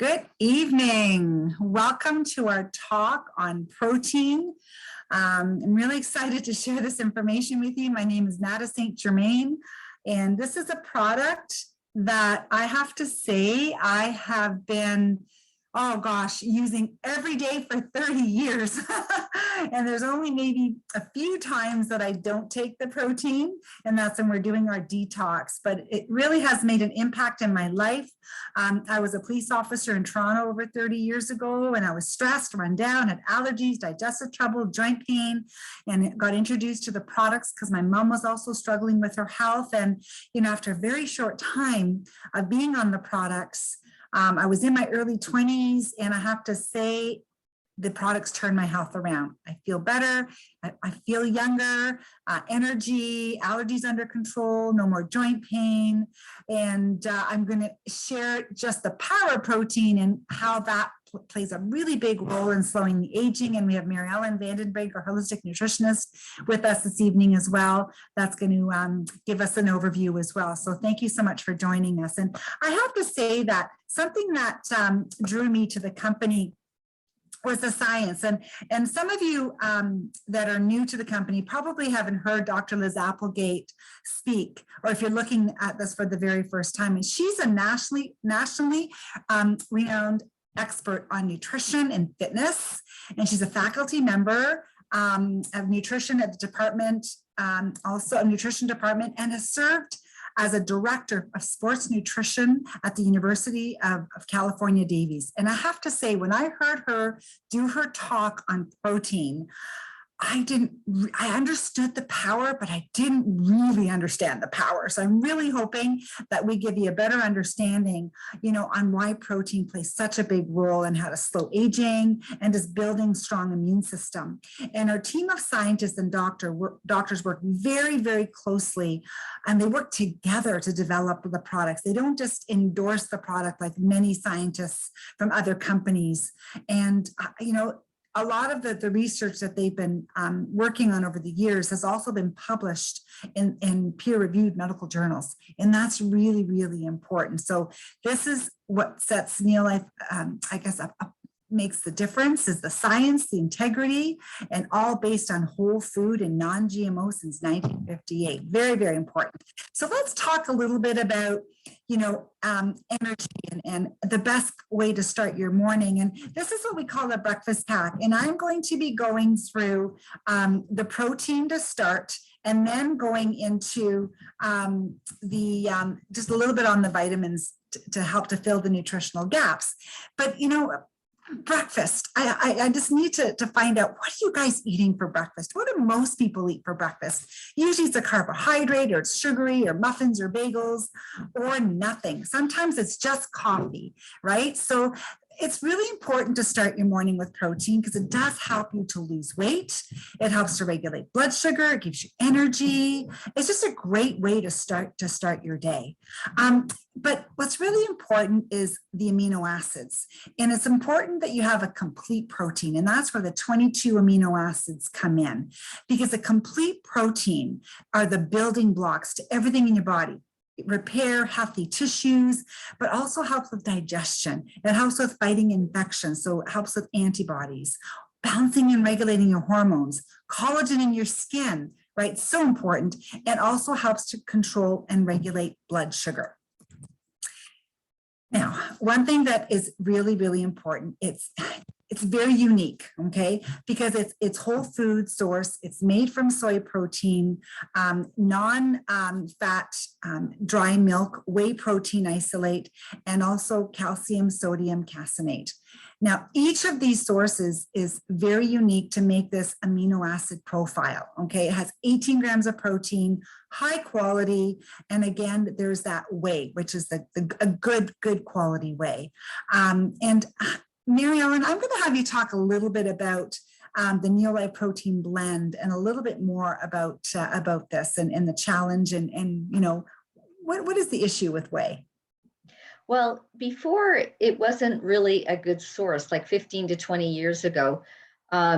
Good evening. Welcome to our talk on protein. I'm really excited to share this information with you. My name is Nada St. Germain, and this is a product that I have to say I have been, using every day for 30 years. And there's only maybe a few times that I don't take the protein, and that's when we're doing our detox. But it really has made an impact in my life. I was a police officer in Toronto over 30 years ago, and I was stressed, run down, had allergies, digestive trouble, joint pain, and got introduced to the products because my mom was also struggling with her health. And, after a very short time of being on the products, I was in my early 20s, and I have to say, the products turned my health around. I feel better. I feel younger, energy, allergies under control, no more joint pain. And I'm going to share just the power of protein and how that plays a really big role in slowing the aging. And we have Mary Ellen Vandenberg, our holistic nutritionist, with us this evening as well. That's going to give us an overview as well. So thank you so much for joining us. And I have to say that something that drew me to the company was the science. And some of you that are new to the company probably haven't heard Dr. Liz Applegate speak, or if you're looking at this for the very first time. And she's a nationally renowned expert on nutrition and fitness. And she's a faculty member of nutrition at the department, also a nutrition department, and has served as a director of sports nutrition at the University of California, Davies. And I have to say, when I heard her do her talk on protein, I understood the power, but I didn't really understand the power. So I'm really hoping that we give you a better understanding, on why protein plays such a big role in how to slow aging and just building strong immune system. And our team of scientists and doctors work very, very closely, and they work together to develop the products. They don't just endorse the product like many scientists from other companies. And, a lot of the research that they've been working on over the years has also been published in peer-reviewed medical journals. And that's really, really important. So this is what sets Neolife, up, makes the difference, is the science, the integrity, and all based on whole food and non-GMO since 1958. Very, very important. So let's talk a little bit about energy and the best way to start your morning. And this is what we call a breakfast pack. And I'm going to be going through the protein to start, and then going into just a little bit on the vitamins to help to fill the nutritional gaps. But breakfast. I just need to find out, what are you guys eating for breakfast? What do most people eat for breakfast? Usually it's a carbohydrate, or it's sugary, or muffins, or bagels, or nothing. Sometimes it's just coffee, right? So it's really important to start your morning with protein because it does help you to lose weight. It helps to regulate blood sugar. It gives you energy. It's just a great way to start your day. But what's really important is the amino acids. And it's important that you have a complete protein. And that's where the 22 amino acids come in, because a complete protein are the building blocks to everything in your body. Repair healthy tissues, but also helps with digestion. It helps with fighting infections, so it helps with antibodies, balancing and regulating your hormones, collagen in your skin, right? So important. And also helps to control and regulate blood sugar. Now, one thing that is really, really important, it's very unique, okay? Because it's whole food source. It's made from soy protein, non-fat dry milk, whey protein isolate, and also calcium sodium caseinate. Now, each of these sources is very unique to make this amino acid profile, okay? It has 18 grams of protein, high quality, and again, there's that whey, which is a good quality whey. And Mary Ellen, I'm going to have you talk a little bit about the Neolife protein blend, and a little bit more about this and the challenge, and what is the issue with whey? Well, before, it wasn't really a good source, like 15 to 20 years ago,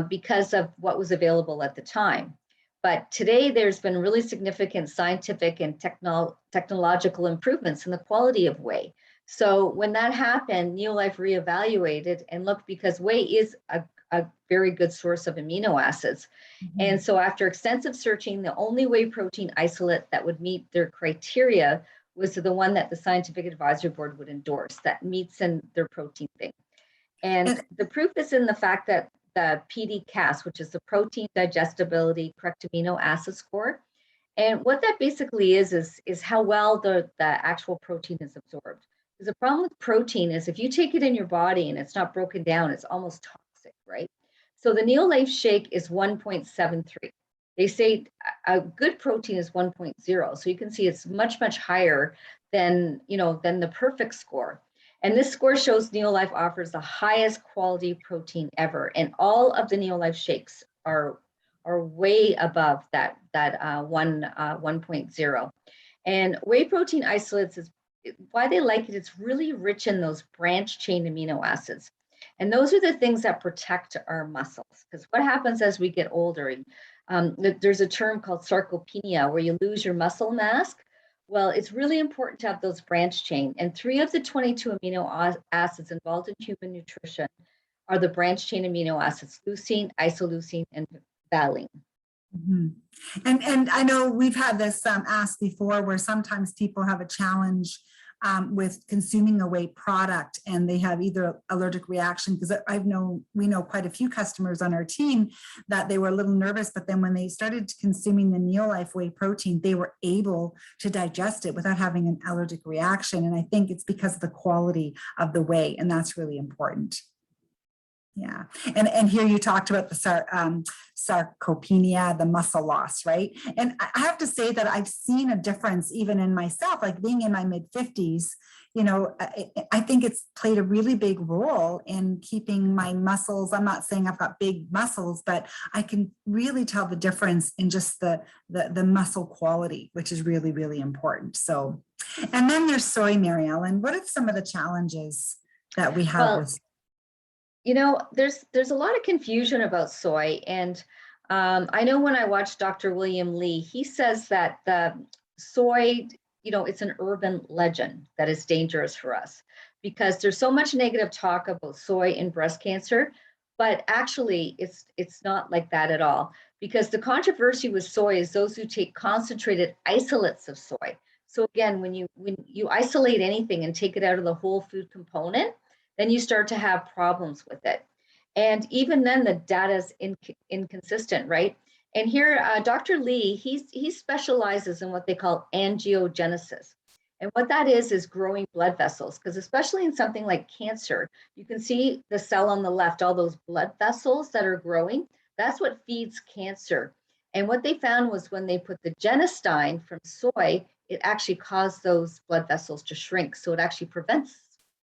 because of what was available at the time. But today, there's been really significant scientific and technological improvements in the quality of whey. So when that happened, Neolife reevaluated and looked, because whey is a very good source of amino acids. And so after extensive searching, the only whey protein isolate that would meet their criteria was the one that the scientific advisory board would endorse, that meets in their protein thing. And the proof is in the fact that the PD-CAS, which is the protein digestibility correct amino acid score. And what that basically is how well the actual protein is absorbed. Because the problem with protein is if you take it in your body and it's not broken down, it's almost toxic, right? So the Neolife shake is 1.73. They say a good protein is 1.0. So you can see it's much, much higher than the perfect score. And this score shows Neolife offers the highest quality protein ever. And all of the Neolife shakes are way above that 1.0. And whey protein isolates is why they like it. It's really rich in those branch chain amino acids. And those are the things that protect our muscles. Because what happens as we get older, there's a term called sarcopenia, where you lose your muscle mass. Well, it's really important to have those branch chain. And 3 of the 22 amino acids involved in human nutrition are the branch chain amino acids: leucine, isoleucine, and valine. And I know we've had this asked before, where sometimes people have a challenge with consuming a whey product, and they have either allergic reaction, because we know quite a few customers on our team that they were a little nervous, but then when they started consuming the Neolife whey protein, they were able to digest it without having an allergic reaction. And I think it's because of the quality of the whey, and that's really important. Yeah, and here you talked about the sarcopenia, the muscle loss, right? And I have to say that I've seen a difference even in myself, like being in my mid-50s. I think it's played a really big role in keeping my muscles. I'm not saying I've got big muscles, but I can really tell the difference in just the muscle quality, which is really, really important. So, and then there's soy, Mary Ellen. What are some of the challenges that we have with? There's a lot of confusion about soy. And I know when I watched Dr. William Lee, he says that the soy, it's an urban legend that is dangerous for us, because there's so much negative talk about soy and breast cancer, but actually it's not like that at all. Because the controversy with soy is those who take concentrated isolates of soy. So again, when you isolate anything and take it out of the whole food component, then you start to have problems with it. And even then the data is inconsistent, right? And here, Dr. Lee, he specializes in what they call angiogenesis. And what that is growing blood vessels, because especially in something like cancer, you can see the cell on the left, all those blood vessels that are growing, that's what feeds cancer. And what they found was when they put the genistein from soy, it actually caused those blood vessels to shrink. So it actually prevents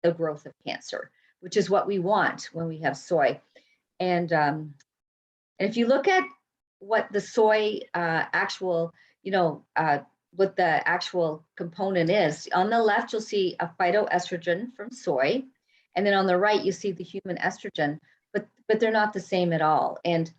the growth of cancer, which is what we want when we have soy. And if you look at what the soy what the actual component is, on the left, you'll see a phytoestrogen from soy. And then on the right, you see the human estrogen, but they're not the same at all. And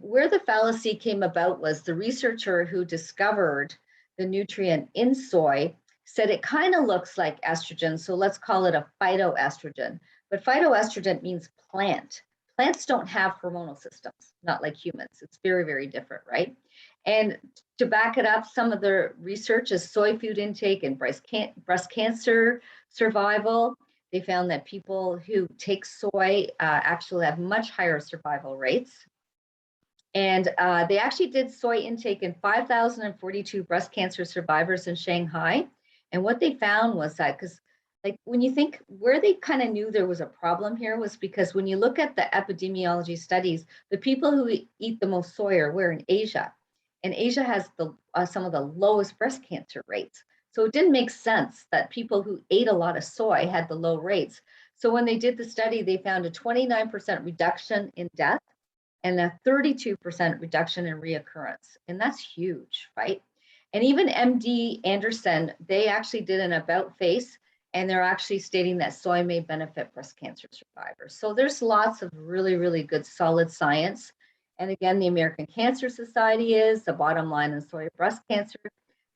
where the fallacy came about was the researcher who discovered the nutrient in soy said it kind of looks like estrogen, so let's call it a phytoestrogen. But phytoestrogen means plant. Plants don't have hormonal systems, not like humans. It's very, very different, right? And to back it up, some of the research is soy food intake and breast cancer survival. They found that people who take soy actually have much higher survival rates. And they actually did soy intake in 5,042 breast cancer survivors in Shanghai. And what they found was that, because when you think where they kind of knew there was a problem here was because when you look at the epidemiology studies, the people who eat the most soy are where in Asia. And Asia has some of the lowest breast cancer rates. So it didn't make sense that people who ate a lot of soy had the low rates. So when they did the study, they found a 29% reduction in death and a 32% reduction in reoccurrence. And that's huge, right? And even MD Anderson, they actually did an about face, and they're actually stating that soy may benefit breast cancer survivors. So there's lots of really, really good solid science. And again, the American Cancer Society is the bottom line in soy breast cancer.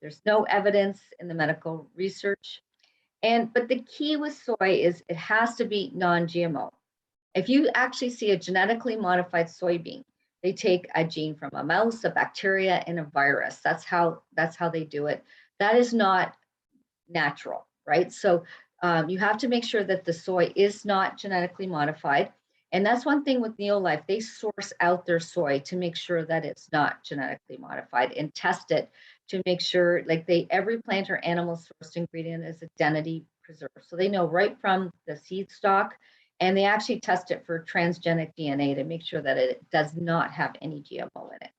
There's no evidence in the medical research. But the key with soy is it has to be non-GMO. If you actually see a genetically modified soybean, they take a gene from a mouse, a bacteria, and a virus. That's how they do it. That is not natural, right? So you have to make sure that the soy is not genetically modified. And that's one thing with Neolife, they source out their soy to make sure that it's not genetically modified and test it to make sure, like every plant or animal sourced ingredient is identity preserved. So they know right from the seed stock, and they actually test it for transgenic DNA to make sure that it does not have any GMO in it.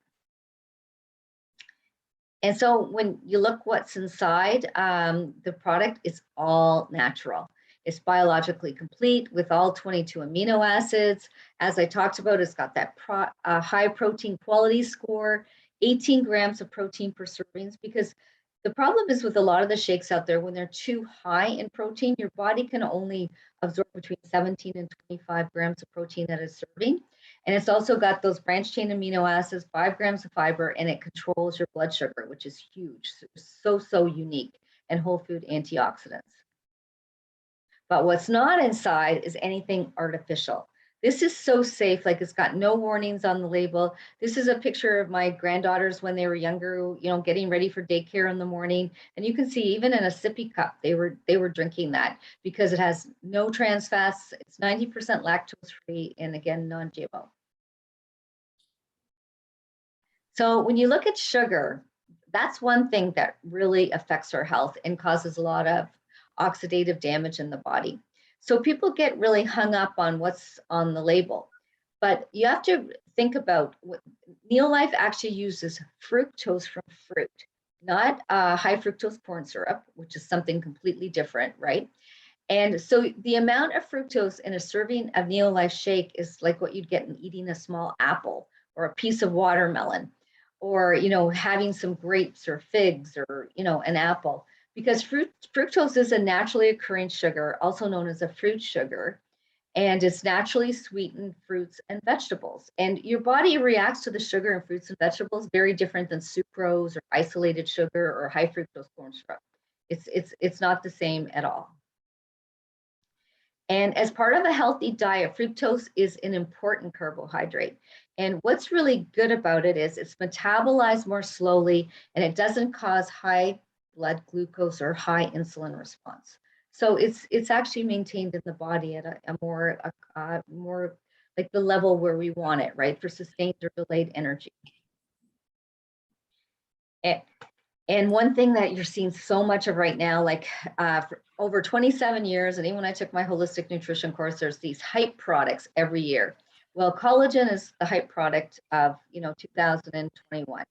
And so when you look what's inside, the product is all natural. It's biologically complete with all 22 amino acids. As I talked about, it's got that high protein quality score, 18 grams of protein per servings, because the problem is with a lot of the shakes out there, when they're too high in protein, your body can only absorb between 17 and 25 grams of protein at a serving. And it's also got those branched chain amino acids, 5 grams of fiber, and it controls your blood sugar, which is huge. So unique, and whole food antioxidants. But what's not inside is anything artificial. This is so safe, like it's got no warnings on the label. This is a picture of my granddaughters when they were younger, getting ready for daycare in the morning. And you can see even in a sippy cup, they were drinking that because it has no trans fats, it's 90% lactose free, and again, non-GMO. So when you look at sugar, that's one thing that really affects our health and causes a lot of oxidative damage in the body. So people get really hung up on what's on the label, but you have to think about what Neolife actually uses fructose from fruit, not high fructose corn syrup, which is something completely different, right? And so the amount of fructose in a serving of Neolife shake is like what you'd get in eating a small apple or a piece of watermelon, or having some grapes or figs or an apple. Because fructose is a naturally occurring sugar, also known as a fruit sugar, and it's naturally sweetened fruits and vegetables. And your body reacts to the sugar in fruits and vegetables very different than sucrose or isolated sugar or high fructose corn syrup. It's not the same at all. And as part of a healthy diet, fructose is an important carbohydrate. And what's really good about it is it's metabolized more slowly, and it doesn't cause high blood glucose or high insulin response. So it's actually maintained in the body at a more like the level where we want it, right, for sustained or delayed energy. And one thing that you're seeing so much of right now, like for over 27 years, and even when I took my holistic nutrition course, there's these hype products every year. Well, collagen is the hype product of 2021.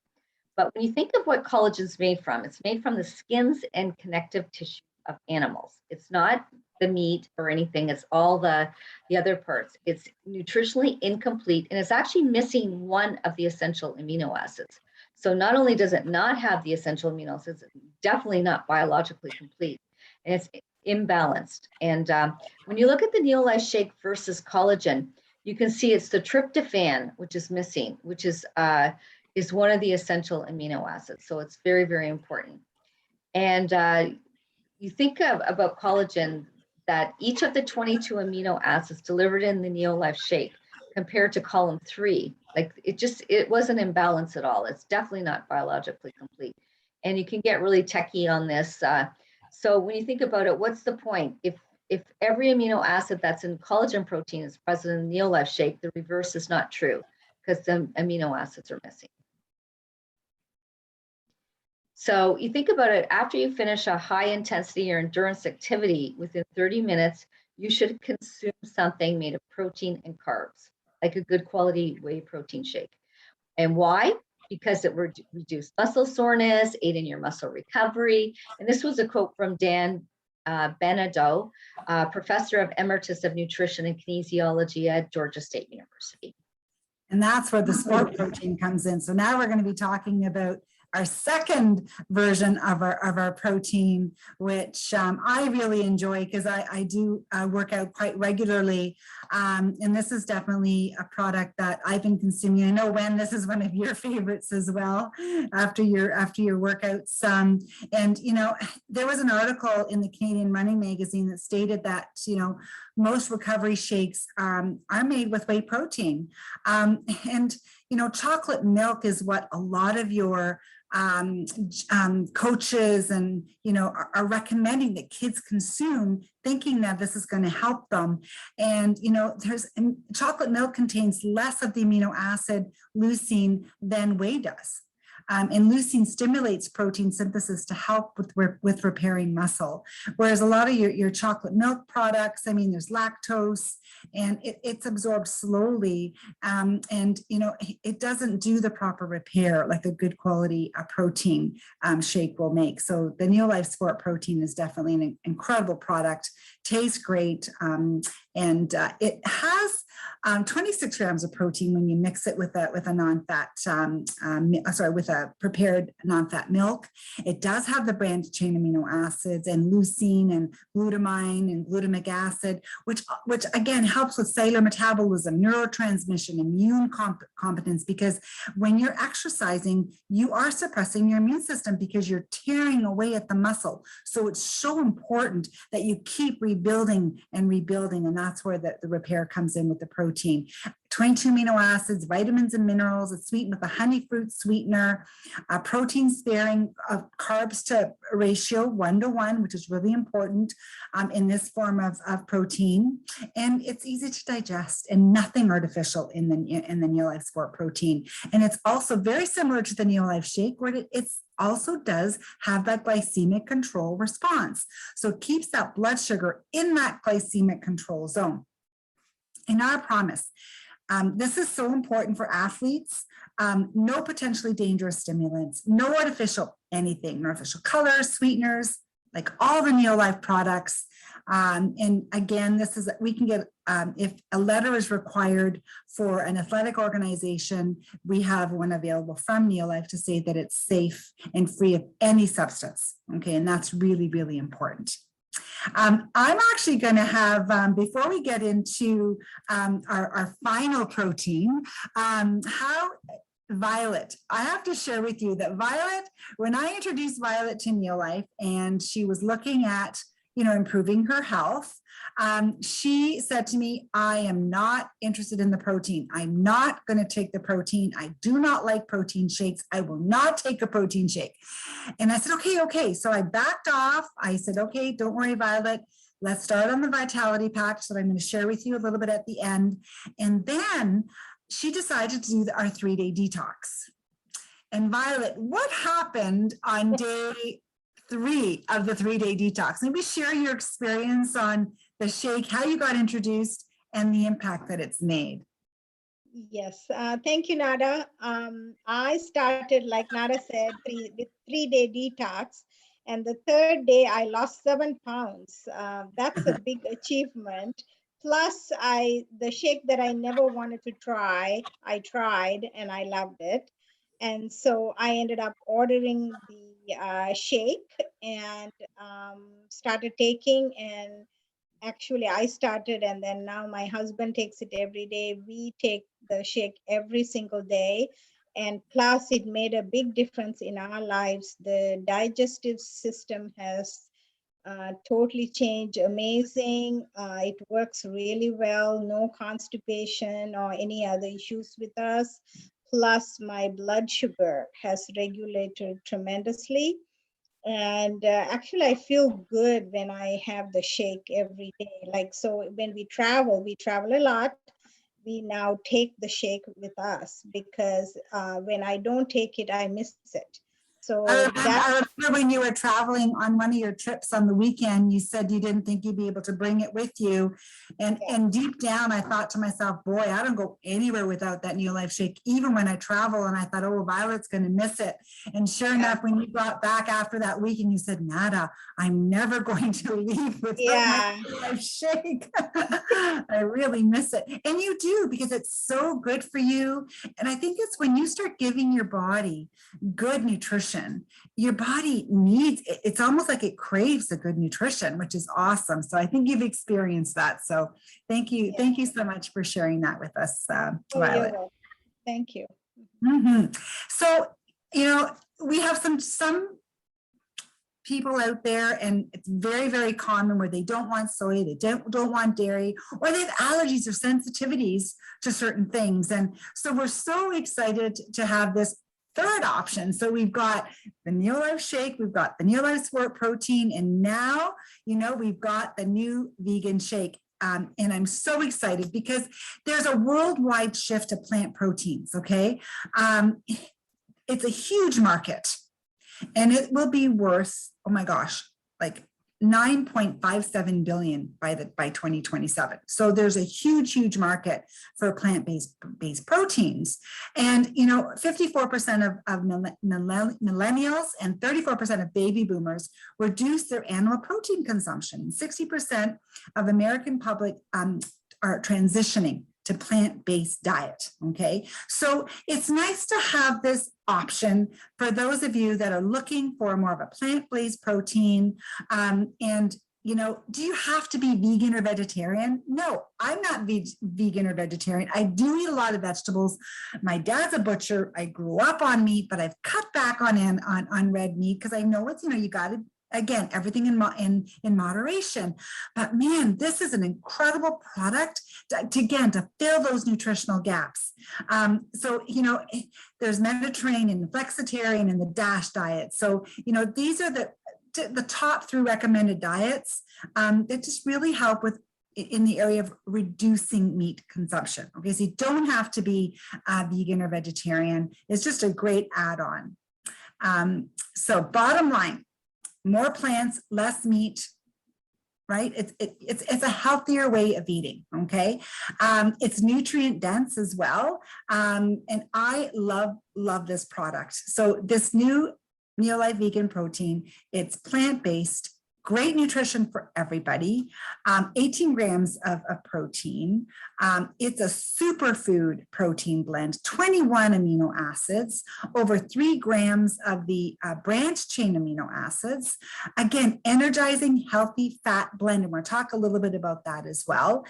But when you think of what collagen is made from, it's made from the skins and connective tissue of animals. It's not the meat or anything. It's all the other parts. It's nutritionally incomplete, and it's actually missing one of the essential amino acids. So not only does it not have the essential amino acids, it's definitely not biologically complete, and it's imbalanced. And when you look at the Neolife shake versus collagen, you can see it's the tryptophan, which is missing, which is one of the essential amino acids. So it's very, very important. And you think about collagen, that each of the 22 amino acids delivered in the Neolife shake compared to column 3, like it wasn't in balance at all. It's definitely not biologically complete. And you can get really techie on this. So when you think about it, what's the point? If every amino acid that's in collagen protein is present in the Neolife shake, the reverse is not true because the amino acids are missing. So you think about it, after you finish a high intensity or endurance activity, within 30 minutes, you should consume something made of protein and carbs, like a good quality whey protein shake. And why? Because it would reduce muscle soreness, aid in your muscle recovery. And this was a quote from Dan Benado, professor of emeritus of nutrition and kinesiology at Georgia State University. And that's where the sport protein comes in. So now we're going to be talking about our second version of our protein, which I really enjoy because I do work out quite regularly. And this is definitely a product that I've been consuming. I know, Wen, this is one of your favorites as well after your workouts. And, you know, there was an article in the Canadian Running Magazine that stated that, you know, most recovery shakes are made with whey protein. And, you know, chocolate milk is what a lot of your coaches and, you know, are recommending that kids consume, thinking that this is going to help them. And, you know, chocolate milk contains less of the amino acid leucine than whey does. And leucine stimulates protein synthesis to help with repairing muscle. Whereas a lot of your chocolate milk products, I mean, there's lactose and it's absorbed slowly. And, you know, it doesn't do the proper repair like a good quality protein shake will make. So the Neolife Sport Protein is definitely an incredible product, tastes great. And it has 26 grams of protein when you mix it with a non-fat, with a prepared non-fat milk. It does have the branched chain amino acids and leucine and glutamine and glutamic acid, which again helps with cellular metabolism, neurotransmission, immune competence, because when you're exercising, you are suppressing your immune system because you're tearing away at the muscle. So it's so important that you keep rebuilding and rebuilding, and that's where the repair comes in with the protein. 22 amino acids, vitamins and minerals. It's sweetened with a honey fruit sweetener, protein sparing of carbs to ratio 1:1, which is really important in this form of protein. And it's easy to digest and nothing artificial in the Neolife Sport Protein. And it's also very similar to the Neolife Shake, where it also does have that glycemic control response. So it keeps that blood sugar in that glycemic control zone. And our promise, this is so important for athletes. No potentially dangerous stimulants, no artificial anything, no artificial colors, sweeteners, like all the Neolife products. And again, we can get, if a letter is required for an athletic organization, we have one available from Neolife to say that it's safe and free of any substance. Okay, and that's really, really important. I'm actually going to have, before we get into our final protein, Violet, I have to share with you that Violet, when I introduced Violet to Neolife and she was looking at, you know, improving her health, she said to me, I am not interested in the protein. I'm not going to take the protein. I do not like protein shakes. I will not take a protein shake. And I said, okay. So I backed off. I said, okay, don't worry, Violet. Let's start on the Vitality Pack that I'm going to share with you a little bit at the end. And then she decided to do our 3-day detox. And Violet, what happened on day 3 of the 3-day detox? Maybe share your experience on the shake, how you got introduced, and the impact that it's made. Yes, thank you, Nada. I started, like Nada said, with 3-day detox, and the 3rd day I lost 7 pounds. That's a big achievement. Plus, the shake that I never wanted to try, I tried and I loved it. And so I ended up ordering the shake and started taking, and actually I started, and then now my husband takes it every day. We take the shake every single day. And plus it made a big difference in our lives. The digestive system has totally changed. Amazing. It works really well. No constipation or any other issues with us. Plus my blood sugar has regulated tremendously. And actually I feel good when I have the shake every day. Like, so when we travel a lot. We now take the shake with us because when I don't take it, I miss it. So I remember when you were traveling on one of your trips on the weekend, you said you didn't think you'd be able to bring it with you. And deep down, I thought to myself, boy, I don't go anywhere without that Neolife shake, even when I travel. And I thought, oh, Violet's going to miss it. And sure enough, when you got back after that weekend, you said, Nada, I'm never going to leave without my Neolife shake. I really miss it. And you do, because it's so good for you. And I think it's when you start giving your body good nutrition, your body needs, it's almost like it craves the good nutrition, which is awesome. So I think you've experienced that. So thank you. Thank you so much for sharing that with us, Violet. Thank you. So, you know, we have some people out there, and it's very, very common where they don't want soy, they don't want dairy, or they have allergies or sensitivities to certain things. And so we're so excited to have this third option. So we've got the Neolife shake, we've got the Neolife sport protein, and now, you know, we've got the new vegan shake. And I'm so excited because there's a worldwide shift to plant proteins, okay? It's a huge market, and it will be worth, oh my gosh, like 9.57 billion by 2027. So there's a huge market for plant-based proteins. And, you know, 54% of millennials and 34% of baby boomers reduce their animal protein consumption. 60% of American public are transitioning to plant-based diet, okay? So it's nice to have this option for those of you that are looking for more of a plant-based protein. And, you know, do you have to be vegan or vegetarian? No, I'm not vegan or vegetarian. I do eat a lot of vegetables. My dad's a butcher. I grew up on meat, but I've cut back on red meat because I know it's, you know, you got to, again, everything in moderation. But man, this is an incredible product to fill those nutritional gaps. So, you know, there's Mediterranean, flexitarian, and the DASH diet. So, you know, these are the top 3 recommended diets that just really help with in the area of reducing meat consumption. Okay, so you don't have to be vegan or vegetarian. It's just a great add-on. So bottom line, more plants, less meat, right? It's a healthier way of eating, okay? It's nutrient dense as well. And I love this product. So this new Neolife vegan protein, it's plant-based, great nutrition for everybody, 18 grams of protein. It's a superfood protein blend, 21 amino acids, over 3 grams of the branched chain amino acids. Again, energizing, healthy fat blend, and we'll talk a little bit about that as well.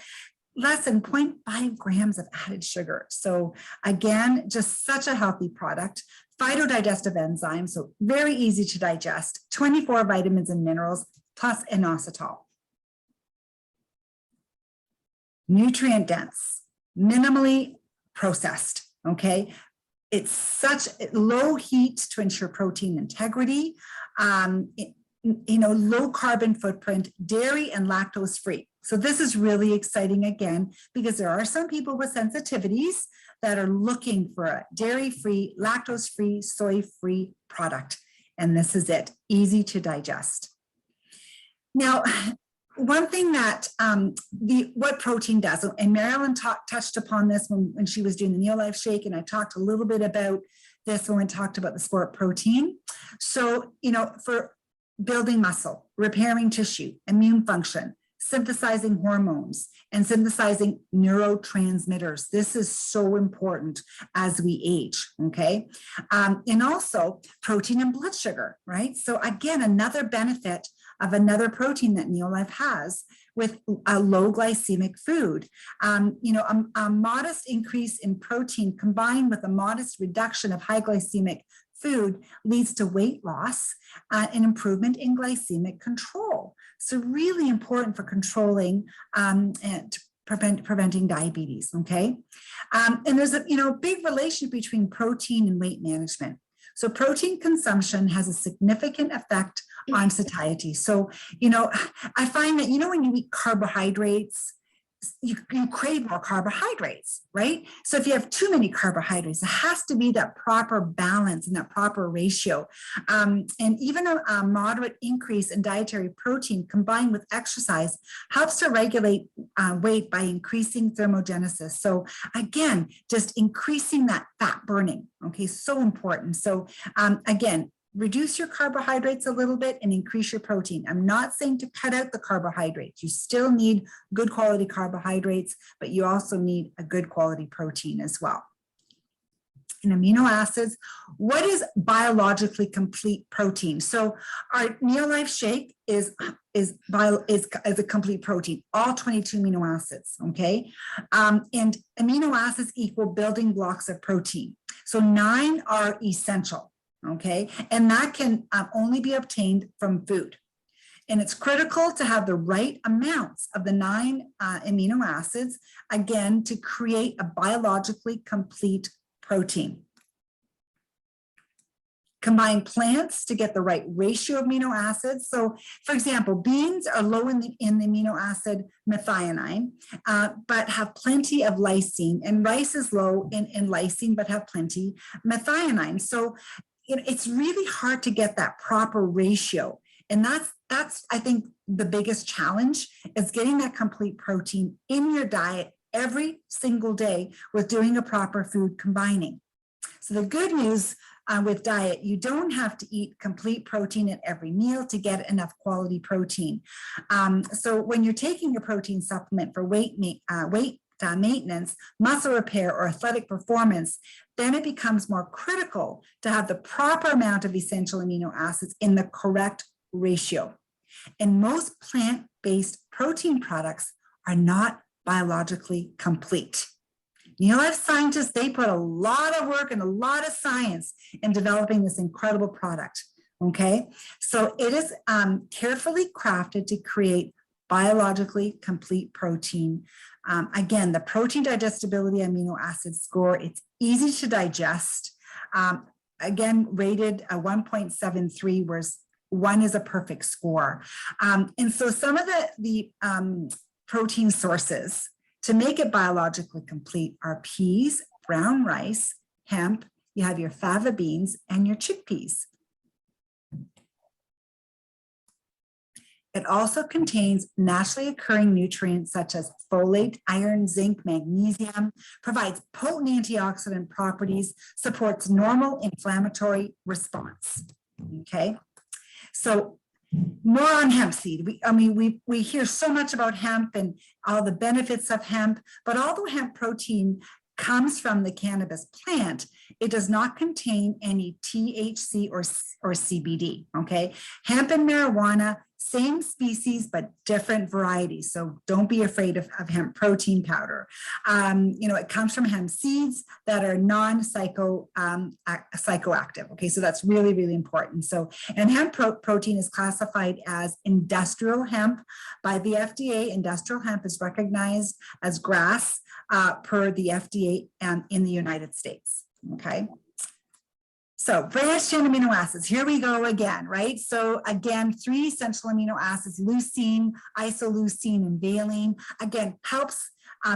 Less than 0.5 grams of added sugar. So again, just such a healthy product. Phytodigestive enzymes, so very easy to digest, 24 vitamins and minerals, plus inositol. Nutrient dense, minimally processed, okay? It's such low heat to ensure protein integrity, you know, low carbon footprint, dairy and lactose free. So this is really exciting again, because there are some people with sensitivities that are looking for a dairy-free, lactose-free, soy-free product. And this is it, easy to digest. Now, one thing that what protein does, and Marilyn touched upon this when she was doing the Neolife shake, and I talked a little bit about this when we talked about the sport protein. So, you know, for building muscle, repairing tissue, immune function, synthesizing hormones, and synthesizing neurotransmitters. This is so important as we age, okay? And also protein and blood sugar, right? So again, another benefit of another protein that Neolife has with a low glycemic food. You know, a modest increase in protein combined with a modest reduction of high glycemic food leads to weight loss and improvement in glycemic control. So really important for controlling and preventing diabetes, okay? And there's a big relationship between protein and weight management. So protein consumption has a significant effect on satiety. So, I find that, when you eat carbohydrates, you crave more carbohydrates, right? So if you have too many carbohydrates, it has to be that proper balance and that proper ratio. And even a moderate increase in dietary protein combined with exercise helps to regulate weight by increasing thermogenesis. So again, just increasing that fat burning, okay, so important. So again, reduce your carbohydrates a little bit and increase your protein. I'm not saying to cut out the carbohydrates. You still need good quality carbohydrates, but you also need a good quality protein as well. In amino acids, what is biologically complete protein? So our Neolife shake is a complete protein, all 22 amino acids, okay? And amino acids equal building blocks of protein. So 9 are essential. Okay, and that can only be obtained from food. And it's critical to have the right amounts of the 9 amino acids, again, to create a biologically complete protein. Combine plants to get the right ratio of amino acids. So, for example, beans are low in the amino acid methionine, but have plenty of lysine, and rice is low in lysine, but have plenty methionine. So, it's really hard to get that proper ratio. And that's I think the biggest challenge is getting that complete protein in your diet every single day with doing a proper food combining. So the good news with diet, you don't have to eat complete protein at every meal to get enough quality protein. So when you're taking a protein supplement for weight maintenance, muscle repair, or athletic performance, then it becomes more critical to have the proper amount of essential amino acids in the correct ratio. And most plant-based protein products are not biologically complete. Neolife scientists, they put a lot of work and a lot of science in developing this incredible product, okay? So it is carefully crafted to create biologically complete protein. Again, the protein digestibility amino acid score, it's easy to digest. Again, rated a 1.73, whereas 1 is a perfect score. And so some of the protein sources to make it biologically complete are peas, brown rice, hemp, you have your fava beans, and your chickpeas. It also contains naturally occurring nutrients such as folate, iron, zinc, magnesium, provides potent antioxidant properties, supports normal inflammatory response, okay? So more on hemp seed. We hear so much about hemp and all the benefits of hemp, but although hemp protein comes from the cannabis plant, it does not contain any THC or CBD, okay? Hemp and marijuana, same species, but different varieties. So don't be afraid of hemp protein powder. It comes from hemp seeds that are psychoactive. Okay, so that's really, really important. So, and hemp protein is classified as industrial hemp by the FDA. Industrial hemp is recognized as GRAS per the FDA in the United States. Okay. So branched chain amino acids, here we go again, right? So again, 3 essential amino acids, leucine, isoleucine, and valine, again, helps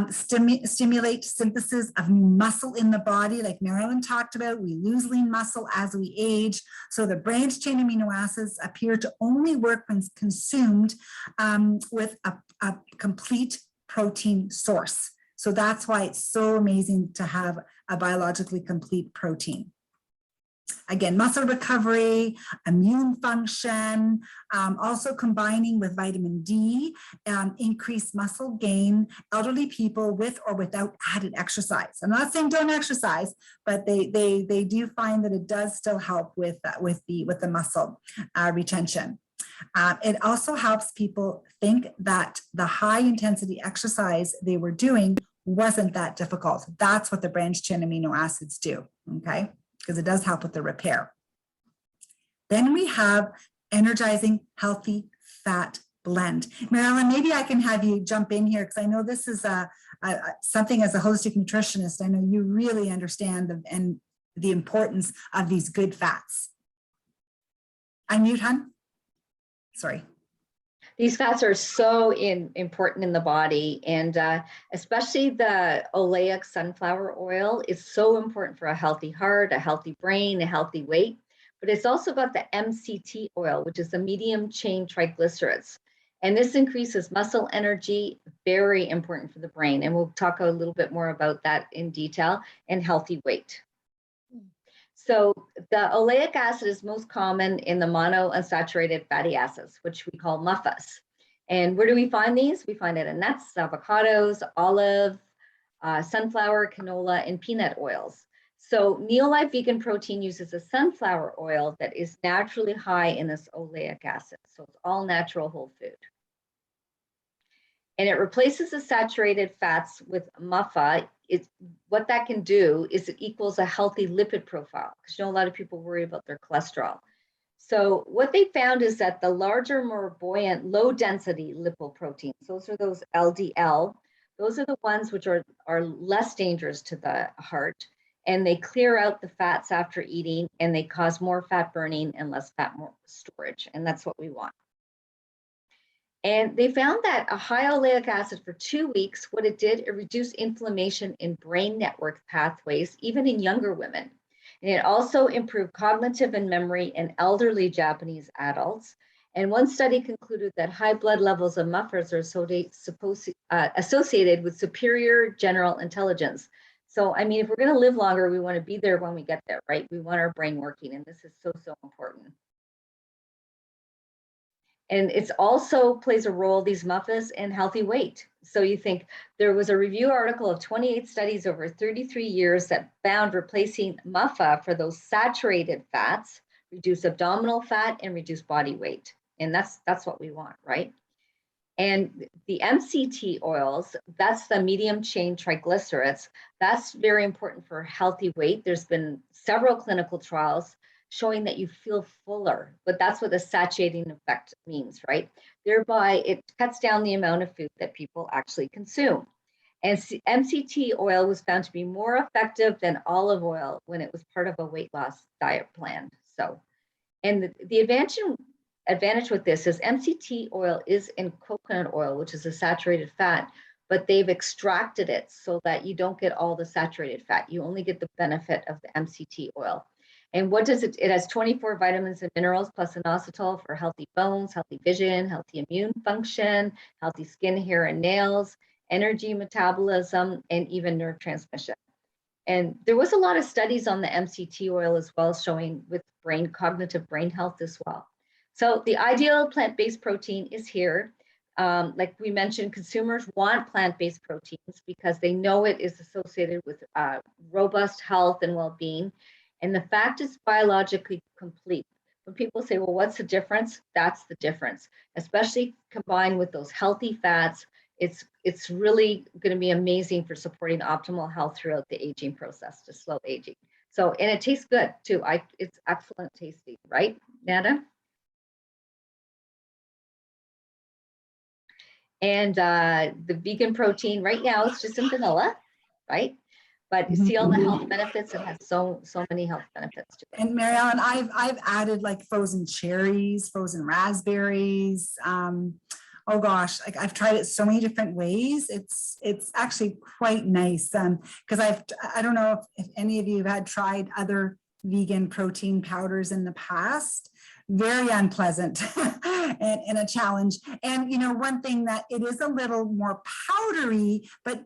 stimulate synthesis of new muscle in the body, like Marilyn talked about. We lose lean muscle as we age. So the branched chain amino acids appear to only work when consumed with a complete protein source. So that's why it's so amazing to have a biologically complete protein. Again, muscle recovery, immune function, also combining with vitamin D, increased muscle gain, elderly people with or without added exercise. I'm not saying don't exercise, but they do find that it does still help with the muscle retention. It also helps people think that the high intensity exercise they were doing wasn't that difficult. That's what the branched chain amino acids do, okay? Because it does help with the repair. Then we have energizing healthy fat blend. Marilyn, maybe I can have you jump in here because I know this is something as a holistic nutritionist, I know you really understand the importance of these good fats. Unmute, hun. Sorry. These fats are so important in the body, and especially the oleic sunflower oil is so important for a healthy heart, a healthy brain, a healthy weight. But it's also got the MCT oil, which is the medium chain triglycerides. And this increases muscle energy, very important for the brain. And we'll talk a little bit more about that in detail, and healthy weight. So the oleic acid is most common in the monounsaturated fatty acids, which we call MUFAs. And where do we find these? We find it in nuts, avocados, olive, sunflower, canola, and peanut oils. So Neolife vegan protein uses a sunflower oil that is naturally high in this oleic acid. So it's all natural whole food. And it replaces the saturated fats with MUFA. What that can do is it equals a healthy lipid profile, because you know a lot of people worry about their cholesterol. So what they found is that the larger, more buoyant, low density lipoproteins, those are those LDL, those are the ones which are less dangerous to the heart, and they clear out the fats after eating, and they cause more fat burning and less fat storage, and that's what we want. And they found that a high oleic acid for 2 weeks, what it did, it reduced inflammation in brain network pathways, even in younger women. And it also improved cognitive and memory in elderly Japanese adults. And one study concluded that high blood levels of MUFAs are associated with superior general intelligence. So, I mean, if we're going to live longer, we want to be there when we get there, right? We want our brain working, and this is so, so important. And it's also plays a role, these MUFAs, in healthy weight. So you think there was a review article of 28 studies over 33 years that found replacing MUFA for those saturated fats, reduce abdominal fat and reduce body weight. And that's what we want, right? And the MCT oils, that's the medium chain triglycerides. That's very important for healthy weight. There's been several clinical trials showing that you feel fuller, but that's what the satiating effect means, right? Thereby, it cuts down the amount of food that people actually consume. And MCT oil was found to be more effective than olive oil when it was part of a weight loss diet plan. So, and the advantage with this is MCT oil is in coconut oil, which is a saturated fat, but they've extracted it so that you don't get all the saturated fat. You only get the benefit of the MCT oil. And what does it has 24 vitamins and minerals plus inositol for healthy bones, healthy vision, healthy immune function, healthy skin, hair, and nails, energy, metabolism, and even nerve transmission. And there was a lot of studies on the MCT oil as well, showing with cognitive brain health as well. So the ideal plant-based protein is here. Like we mentioned, consumers want plant-based proteins because they know it is associated with robust health and well-being. And the fact is biologically complete. When people say, well, what's the difference? That's the difference, especially combined with those healthy fats. It's really going to be amazing for supporting optimal health throughout the aging process, to slow aging. So, and it tastes good too. It's excellent tasting, right, Nada? And the vegan protein right now, it's just in vanilla, right? But you see all the health benefits. It has so many health benefits to it. And Mary Ellen, I've added like frozen cherries, frozen raspberries. Oh gosh, like I've tried it so many different ways. It's actually quite nice. Because I don't know if any of you have tried other vegan protein powders in the past. Very unpleasant and a challenge. And you know, one thing that it is a little more powdery, but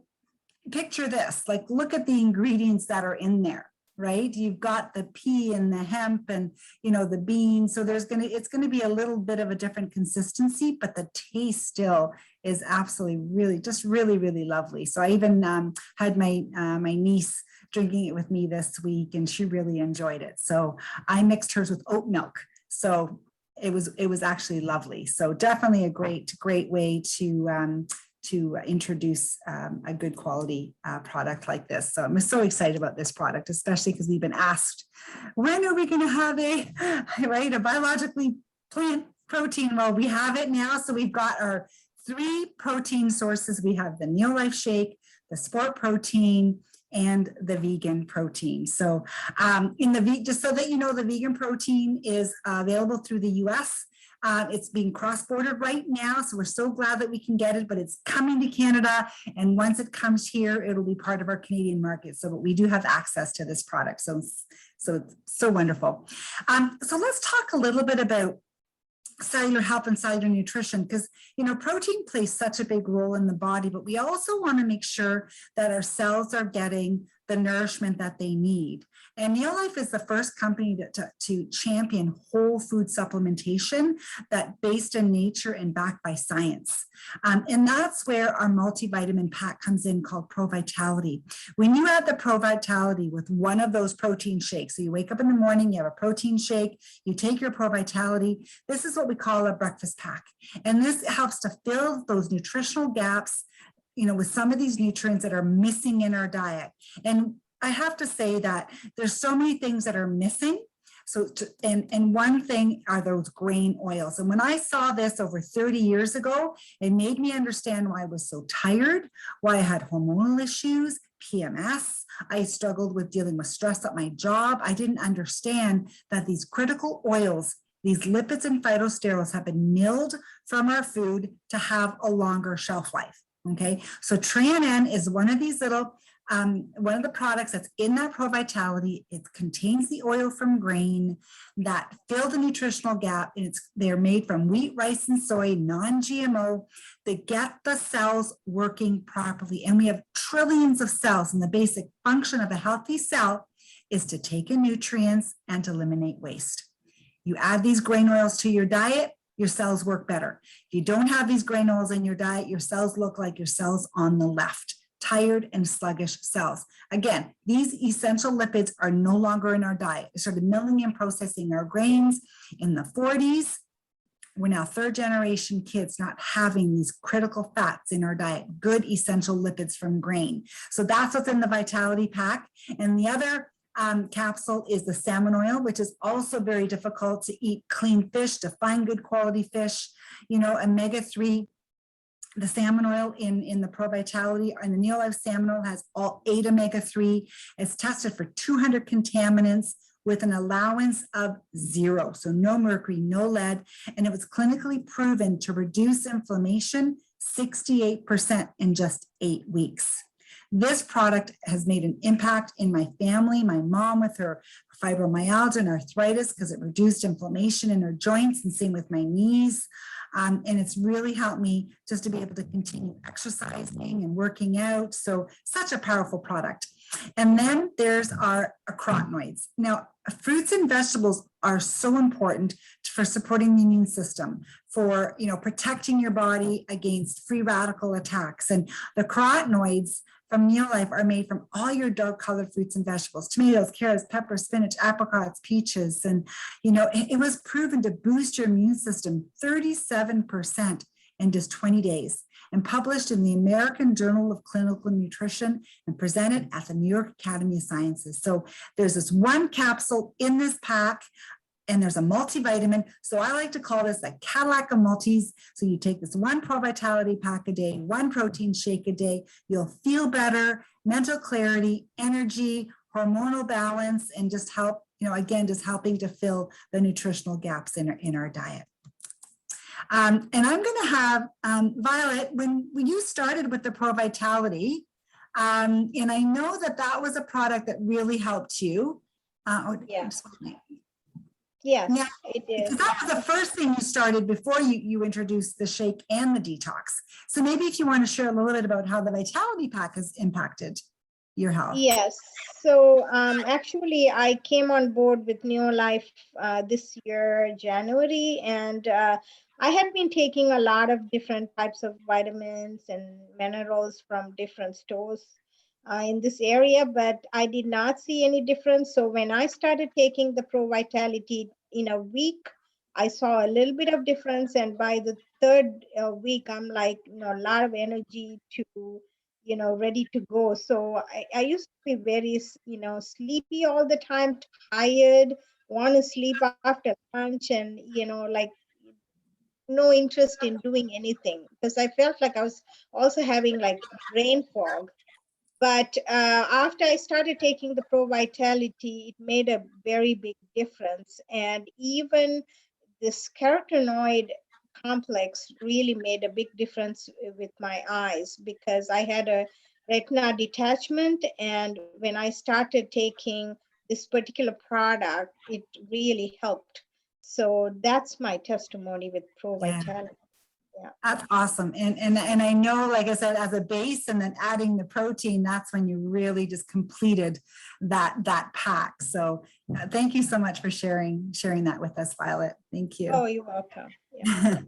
picture this, like look at the ingredients that are in there, right? You've got the pea and the hemp and, you know, the beans. So it's going to be a little bit of a different consistency, but the taste still is absolutely really lovely. So I even had my niece drinking it with me this week and she really enjoyed it. So I mixed hers with oat milk. So it was actually lovely. So definitely a great way to introduce a good quality product like this. So I'm so excited about this product, especially because we've been asked, when are we going to have a biologically plant protein? Well, we have it now. So we've got our 3 protein sources. We have the Neolife Shake, the Sport Protein, and the vegan protein. So just so that you know, the vegan protein is available through the US. It's being cross-bordered right now, so we're so glad that we can get it, but it's coming to Canada. And once it comes here, it'll be part of our Canadian market. So we do have access to this product. So it's so wonderful. So let's talk a little bit about cellular health and cellular nutrition, because protein plays such a big role in the body, but we also want to make sure that our cells are getting the nourishment that they need. And Neolife is the first company to champion whole food supplementation that based in nature and backed by science. And that's where our multivitamin pack comes in, called Pro Vitality. When you add the Pro Vitality with one of those protein shakes, so you wake up in the morning, you have a protein shake, you take your Pro Vitality, this is what we call a breakfast pack. And this helps to fill those nutritional gaps, with some of these nutrients that are missing in our diet. And I have to say that there's so many things that are missing. And one thing are those grain oils. And when I saw this over 30 years ago, it made me understand why I was so tired, why I had hormonal issues, PMS. I struggled with dealing with stress at my job. I didn't understand that these critical oils, these lipids and phytosterols, have been milled from our food to have a longer shelf life. Okay, so Tran is one of these little, one of the products that's in that Pro Vitality. It contains the oil from grain that fill the nutritional gap. And they're made from wheat, rice, and soy, non-GMO. They get the cells working properly. And we have trillions of cells, and the basic function of a healthy cell is to take in nutrients and to eliminate waste. You add these grain oils to your diet, your cells work better. If you don't have these grain oils in your diet, your cells look like your cells on the left, tired and sluggish cells. Again, these essential lipids are no longer in our diet. They started milling and processing our grains in the 40s. We're now third generation kids not having these critical fats in our diet, good essential lipids from grain. So that's what's in the Vitality Pack. And the other capsule is the salmon oil, which is also very difficult to eat clean fish, to find good quality fish. Omega-3, the salmon oil in the Pro Vitality and the Neolife salmon oil has all 8 omega-3. It's tested for 200 contaminants with an allowance of 0. So no mercury, no lead. And it was clinically proven to reduce inflammation 68% in just 8 weeks. This product has made an impact in my family, my mom with her fibromyalgia and arthritis, because it reduced inflammation in her joints, and same with my knees. And it's really helped me just to be able to continue exercising and working out. So such a powerful product. And then there's our carotenoids. Now, fruits and vegetables are so important for supporting the immune system, for protecting your body against free radical attacks. And the carotenoids from Neolife are made from all your dark colored fruits and vegetables, tomatoes, carrots, peppers, spinach, apricots, peaches. And, it was proven to boost your immune system 37% in just 20 days, and published in the American Journal of Clinical Nutrition and presented at the New York Academy of Sciences. So there's this one capsule in this pack, and there's a multivitamin. So I like to call this a Cadillac of multis. So you take this one Pro Vitality pack a day, one protein shake a day, you'll feel better, mental clarity, energy, hormonal balance, and just help, again, just helping to fill the nutritional gaps in our diet. And I'm going to have Violet, when you started with the Pro Vitality, and I know that was a product that really helped you. Yes. Yes, now, it is. That was the first thing you started before you introduced the shake and the detox. So maybe if you want to share a little bit about how the Vitality Pack has impacted your health. Yes. So actually, I came on board with Neolife this year, January, and I had been taking a lot of different types of vitamins and minerals from different stores in this area, but I did not see any difference. So when I started taking the Pro Vitality in a week, I saw a little bit of difference. And by the third week, I'm like, a lot of energy to, ready to go. So I used to be very, sleepy all the time, tired, want to sleep after lunch, and, like no interest in doing anything, because I felt like I was also having like brain fog. But after I started taking the Pro Vitality, it made a very big difference. And even this carotenoid complex really made a big difference with my eyes, because I had a retina detachment, and when I started taking this particular product, it really helped. So that's my testimony with Pro Yeah. Vitality. That's awesome. And I know, like I said, as a base and then adding the protein, that's when you really just completed that pack. So thank you so much for sharing that with us, Violet. Thank you. Oh, you're welcome. Yeah.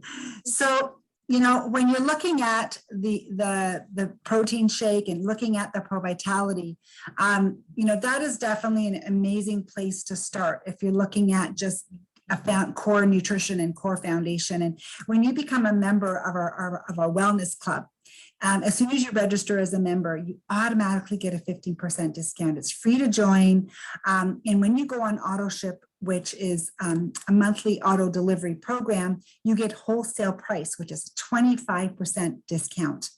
So, you know, when you're looking at the protein shake and looking at the Pro Vitality, you know, that is definitely an amazing place to start if you're looking at just a core nutrition and core foundation. And when you become a member of our wellness club, as soon as you register as a member, you automatically get a 15% discount. It's free to join. And when you go on auto ship, which is a monthly auto delivery program, you get wholesale price, which is a 25% discount.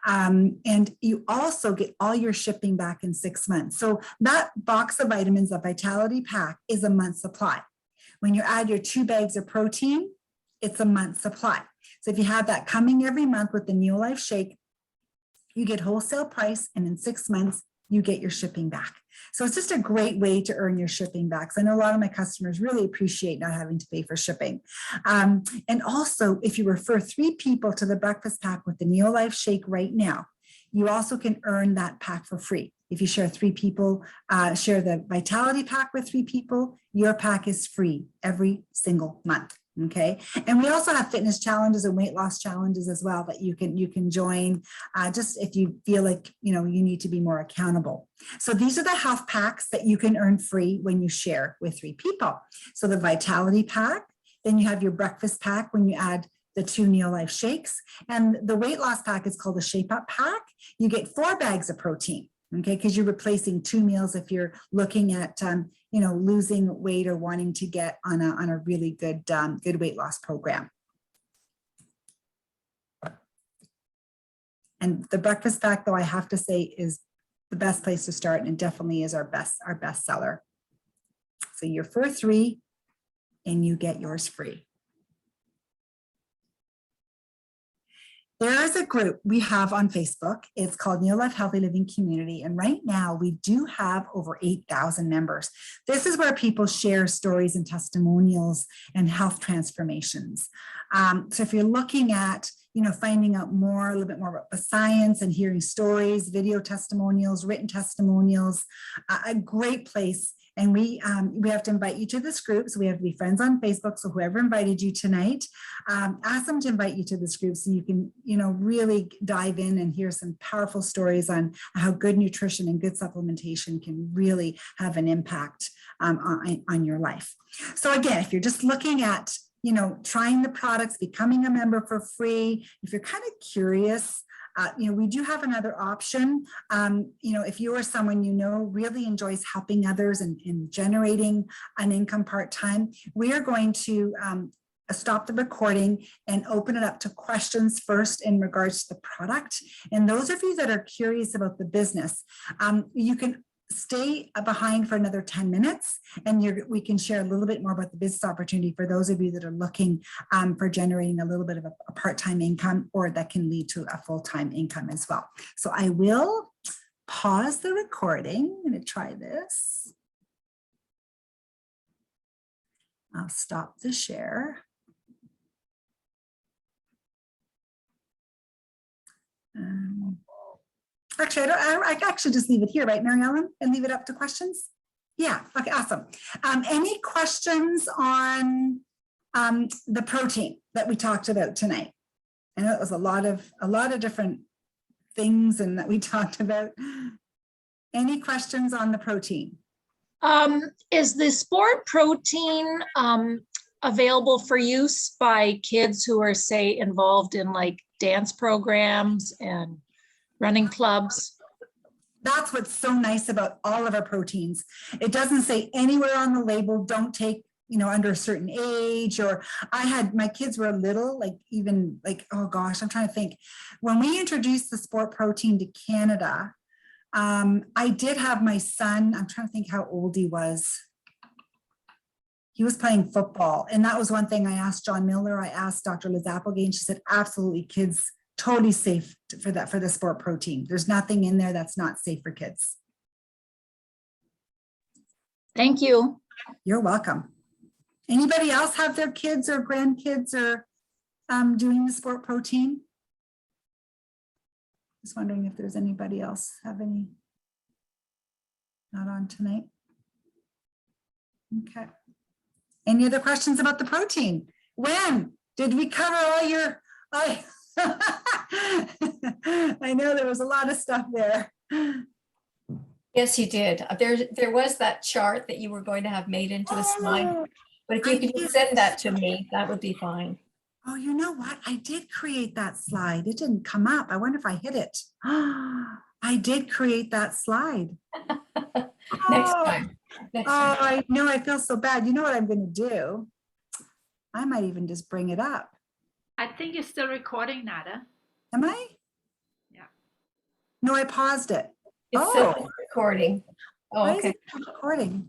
And you also get all your shipping back in 6 months. So that box of vitamins, a Vitality pack, is a month's supply. When you add your 2 bags of protein, it's a month's supply. So if you have that coming every month with the Neolife Shake, you get wholesale price, and in 6 months, you get your shipping back. So it's just a great way to earn your shipping back. So I know a lot of my customers really appreciate not having to pay for shipping. And also, if you refer 3 people to the breakfast pack with the Neolife Shake right now, you also can earn that pack for free. If you share 3 people, share the Vitality pack with 3 people, your pack is free every single month. Okay. And we also have fitness challenges and weight loss challenges as well that you can join just if you feel like, you know, you need to be more accountable. So these are the health packs that you can earn free when you share with 3 people. So the Vitality pack, then you have your breakfast pack when you add the 2 Neolife Shakes, and the weight loss pack is called the Shape Up pack. You get 4 bags of protein. Okay, because you're replacing 2 meals if you're looking at, you know, losing weight or wanting to get on a really good weight loss program. And the breakfast pack, though, I have to say, is the best place to start, and it definitely is our best seller. So you're for 3, and you get yours free. There is a group we have on Facebook. It's called Neolife Healthy Living Community. And right now we do have over 8,000 members. This is where people share stories and testimonials and health transformations. So if you're looking at, you know, finding out more, a little bit more about the science and hearing stories, video testimonials, written testimonials, a great place. And we have to invite you to this group. So we have to be friends on Facebook. So whoever invited you tonight, ask them to invite you to this group so you can, you know, really dive in and hear some powerful stories on how good nutrition and good supplementation can really have an impact on your life. So again, if you're just looking at, you know, trying the products, becoming a member for free, if you're kind of curious, you know, we do have another option. You know, if you are someone you know really enjoys helping others and generating an income part-time, we are going to stop the recording and open it up to questions first in regards to the product. And those of you that are curious about the business, you can stay behind for another 10 minutes and we can share a little bit more about the business opportunity for those of you that are looking for generating a little bit of a part-time income, or that can lead to a full-time income as well. So I will pause the recording. I'm going to try this. I'll stop the share. Actually, I actually just leave it here, right, Mary Ellen, and leave it up to questions? Yeah, okay, awesome. Any questions on the protein that we talked about tonight? I know it was a lot of different things and that we talked about. Any questions on the protein? Is the sport protein available for use by kids who are, say, involved in like dance programs and running clubs? That's what's so nice about all of our proteins. It doesn't say anywhere on the label, don't take, you know, under a certain age. Or my kids were little, like even like, oh gosh, I'm trying to think. When we introduced the sport protein to Canada, I did have my son, I'm trying to think how old he was. He was playing football. And that was one thing I asked John Miller. I asked Dr. Liz Applegate, and she said, absolutely, kids, totally safe for that, for the sport protein. There's nothing in there that's not safe for kids. Thank you. You're welcome. Anybody else have their kids or grandkids or doing the sport protein? Just wondering if there's anybody else have any, not on tonight. Okay. Any other questions about the protein? When did we cover all your, I know there was a lot of stuff there. Yes, you did. There was that chart that you were going to have made into a slide. But if you could just send that to me, that would be fine. Oh, you know what? I did create that slide. It didn't come up. I wonder if I hit it. I did create that slide. Next time. Next time. I know, I feel so bad. You know what I'm going to do? I might even just bring it up. I think you're still recording, Nada. Am I? Yeah. No, I paused it. It's still recording. Why Oh, is okay. it still recording?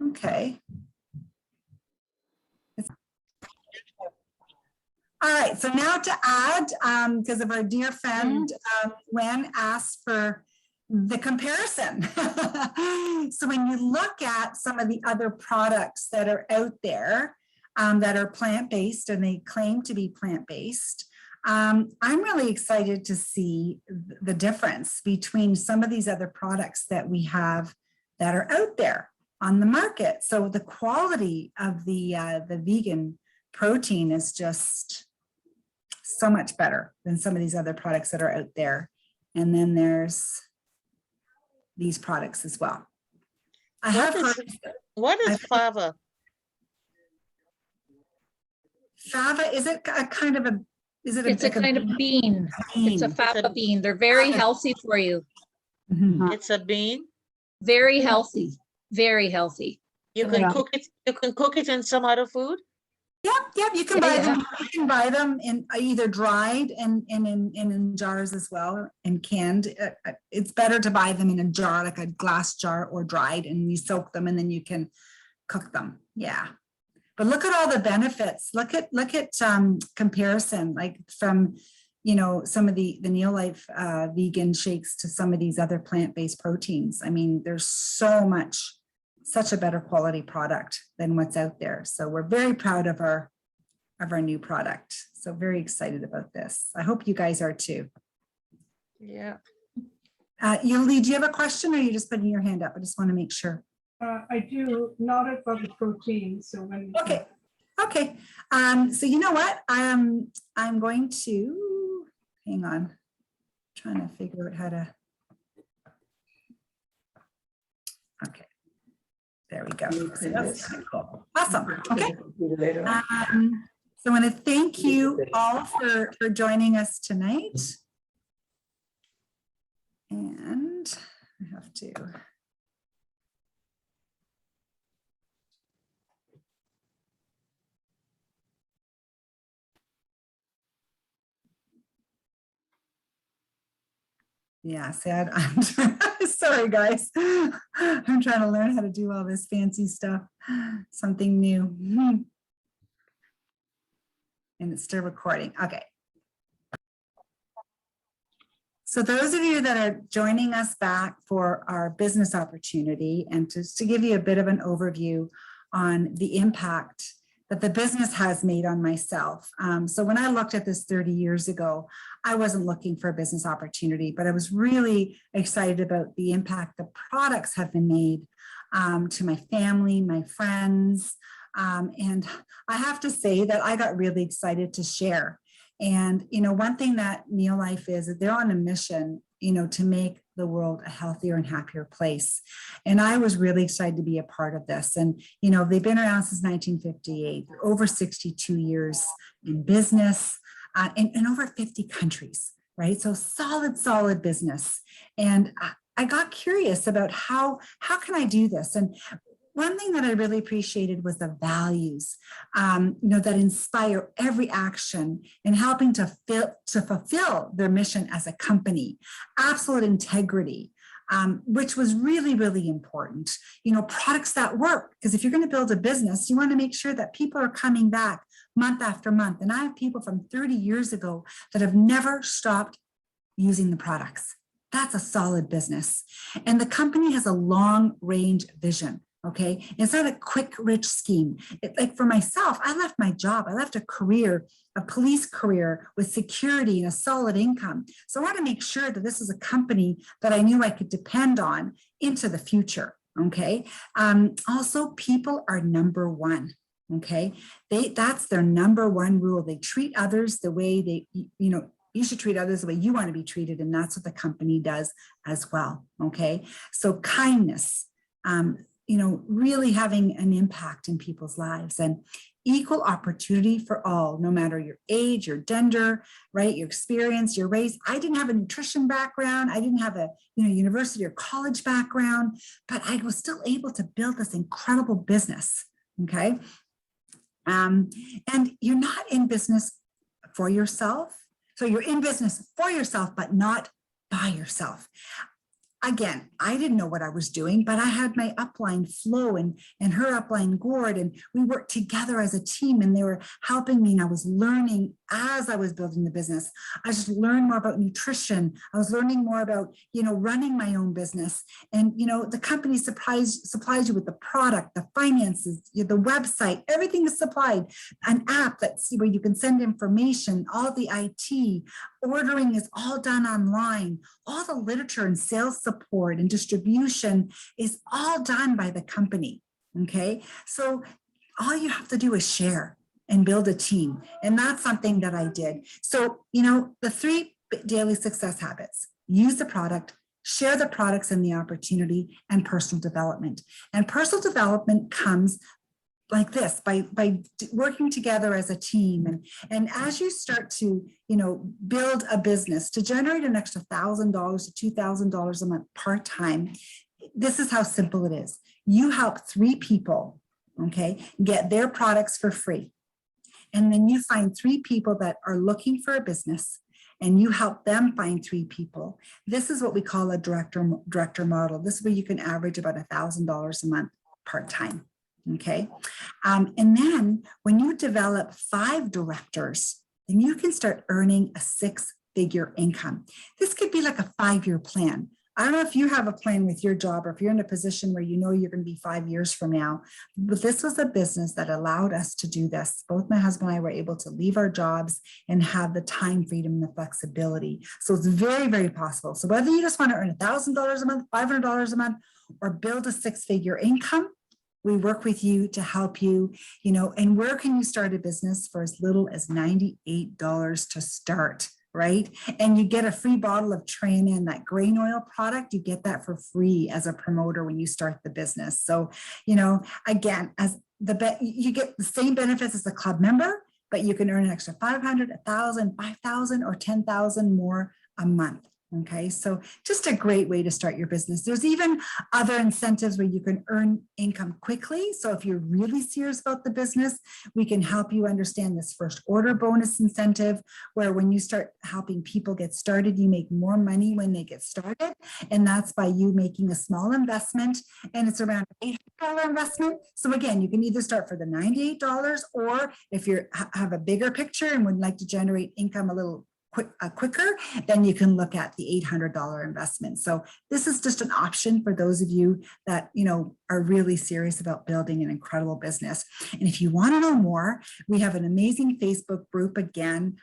Okay. All right, so now to add, because of our dear friend, Wen asked for the comparison. So when you look at some of the other products that are out there that are plant-based and they claim to be plant-based, I'm really excited to see the difference between some of these other products that we have that are out there on the market. So the quality of the vegan protein is just so much better than some of these other products that are out there. And then there's these products as well. I have heard. What is fava? Fava, is it a kind of a, is it It's a kind of bean. It's a bean? fava bean. They're very healthy for you. Mhm. It's a bean. Very healthy. Very healthy. You can cook it. You can cook it in some other food. Yep, you can Yeah, buy yeah. them. You can buy them in either dried and in jars as well, and canned. It's better to buy them in a jar, like a glass jar, or dried, and you soak them and then you can cook them. Yeah. But look at all the benefits. Look at comparison, like from, you know, some of the Neolife vegan shakes to some of these other plant-based proteins. I mean, there's such a better quality product than what's out there. So we're very proud of our new product. So very excited about this. I hope you guys are too. Yeah. Yuli, do you have a question, or are you just putting your hand up? I just want to make sure. I do, not about the protein. So when Okay. So you know what? I'm going to hang on. Trying to figure out how to. Okay. There we go. So that's kinda cool. Awesome. Okay. So I want to thank you all for joining us tonight. And I have to. Yeah, sad. I'm sorry, guys. I'm trying to learn how to do all this fancy stuff, something new. And it's still recording. Okay. So those of you that are joining us back for our business opportunity, and just to give you a bit of an overview on the impact that the business has made on myself. So when I looked at this 30 years ago, I wasn't looking for a business opportunity, but I was really excited about the impact the products have been made to my family, my friends. And I have to say that I got really excited to share. And, you know, one thing that Neolife is that they're on a mission, you know, to make the world a healthier and happier place. And I was really excited to be a part of this. And, you know, they've been around since 1958, over 62 years in business, in over 50 countries, right? So solid business. And I got curious about how can I do this? And one thing that I really appreciated was the values, you know, that inspire every action in helping to fulfill their mission as a company. Absolute integrity, which was really, really important. You know, products that work, because if you're going to build a business, you want to make sure that people are coming back month after month. And I have people from 30 years ago that have never stopped using the products. That's a solid business. And the company has a long range vision. Okay. It's not a quick, rich scheme. Like for myself, I left my job. I left a career, a police career with security and a solid income. So I want to make sure that this is a company that I knew I could depend on into the future. Okay. Also, people are number one. Okay. That's their number one rule. They treat others the way they, you should treat others the way you want to be treated. And that's what the company does as well. Okay. So kindness, really having an impact in people's lives, and equal opportunity for all, no matter your age, your gender, right, your experience, your race. I didn't have a nutrition background. I didn't have a university or college background, but I was still able to build this incredible business. Okay. And you're not in business for yourself. So you're in business for yourself, but not by yourself. Again, I didn't know what I was doing, but I had my upline Flo and her upline Gord, and we worked together as a team, and they were helping me, and I was learning as I was building the business. I just learned more about nutrition. I was learning more about, running my own business. And, the company supplies you with the product, the finances, the website, everything is supplied. An app that's where you can send information, all the IT, ordering is all done online. All the literature and sales support and distribution is all done by the company. Okay. So all you have to do is share and build a team. And that's something that I did. So, the 3 daily success habits: use the product, share the products and the opportunity, and personal development. And personal development comes like this, by working together as a team. And as you start to, build a business to generate an extra $1,000 to $2,000 a month part-time, this is how simple it is. You help 3 people, okay, get their products for free. And then you find 3 people that are looking for a business, and you help them find 3 people. This is what we call a director model. This is where you can average about $1,000 a month part-time. Okay. And then when you develop 5 directors, then you can start earning a 6-figure income. This could be like a 5-year plan. I don't know if you have a plan with your job, or if you're in a position where you're going to be 5 years from now, but this was a business that allowed us to do this. Both my husband and I were able to leave our jobs and have the time freedom and the flexibility. So it's very, very possible. So whether you just want to earn $1,000 a month, $500 a month, or build a 6-figure income, we work with you to help you, and where can you start a business for as little as $98 to start, right? And you get a free bottle of Tran, that grain oil product, you get that for free as a promoter when you start the business. So, again, you get the same benefits as a club member, but you can earn an extra $500, $1,000, $5,000, or $10,000 more a month. Okay, so just a great way to start your business. There's even other incentives where you can earn income quickly. So if you're really serious about the business, we can help you understand this first order bonus incentive, where when you start helping people get started, you make more money when they get started. And that's by you making a small investment, and it's around $800 investment. So again, you can either start for the $98, or if you have a bigger picture and would like to generate income a little quicker, then you can look at the $800 investment. So this is just an option for those of you that, are really serious about building an incredible business. And if you want to know more, we have an amazing Facebook group, again,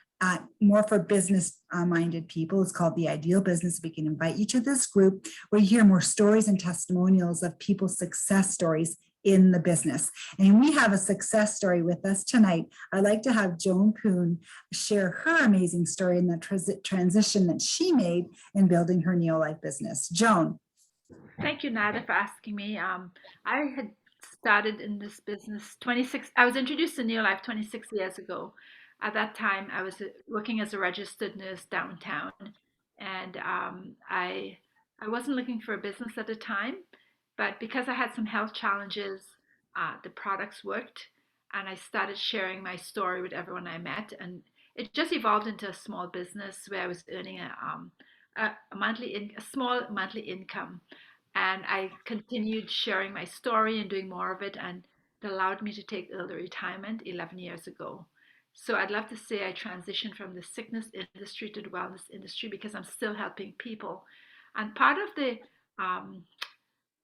more for business minded people. It's called The Ideal Business. We can invite you to this group where you hear more stories and testimonials of people's success stories in the business. And we have a success story with us tonight. I'd like to have Joan Poon share her amazing story in the transition that she made in building her Neolife business. Joan. Thank you, Nada, for asking me. I had started in this business I was introduced to Neolife 26 years ago. At that time, I was working as a registered nurse downtown, and I wasn't looking for a business at the time. But because I had some health challenges, the products worked, and I started sharing my story with everyone I met. And it just evolved into a small business where I was earning a small monthly income. And I continued sharing my story and doing more of it, and it allowed me to take early retirement 11 years ago. So I'd love to say I transitioned from the sickness industry to the wellness industry because I'm still helping people. And part of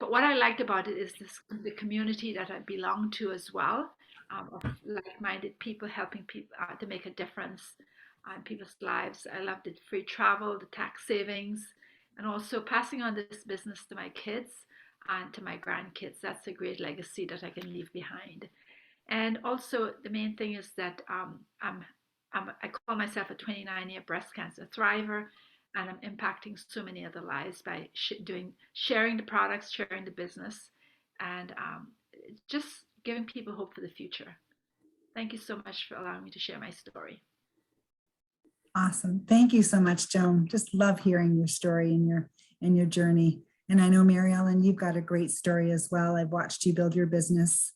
but what I liked about it is the community that I belong to as well, of like-minded people helping people to make a difference on people's lives. I love the free travel, the tax savings, and also passing on this business to my kids and to my grandkids. That's a great legacy that I can leave behind. And also, the main thing is that I call myself a 29-year breast cancer thriver, and I'm impacting so many other lives by sharing the products, sharing the business, and just giving people hope for the future. Thank you so much for allowing me to share my story. Awesome. Thank you so much, Joan. Just love hearing your story and your journey. And I know, Mary Ellen, you've got a great story as well. I've watched you build your business.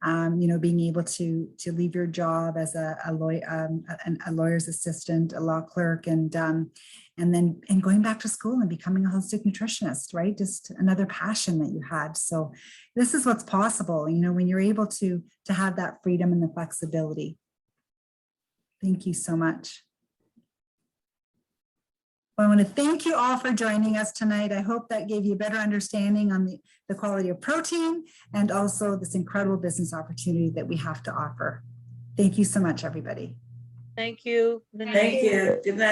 Being able to leave your job as a lawyer's assistant, a law clerk, and going back to school and becoming a holistic nutritionist, right? Just another passion that you had. So this is what's possible, when you're able to have that freedom and the flexibility. Thank you so much. Well, I want to thank you all for joining us tonight. I hope that gave you a better understanding on the quality of protein and also this incredible business opportunity that we have to offer. Thank you so much, everybody. Thank you. Thank you. Good night.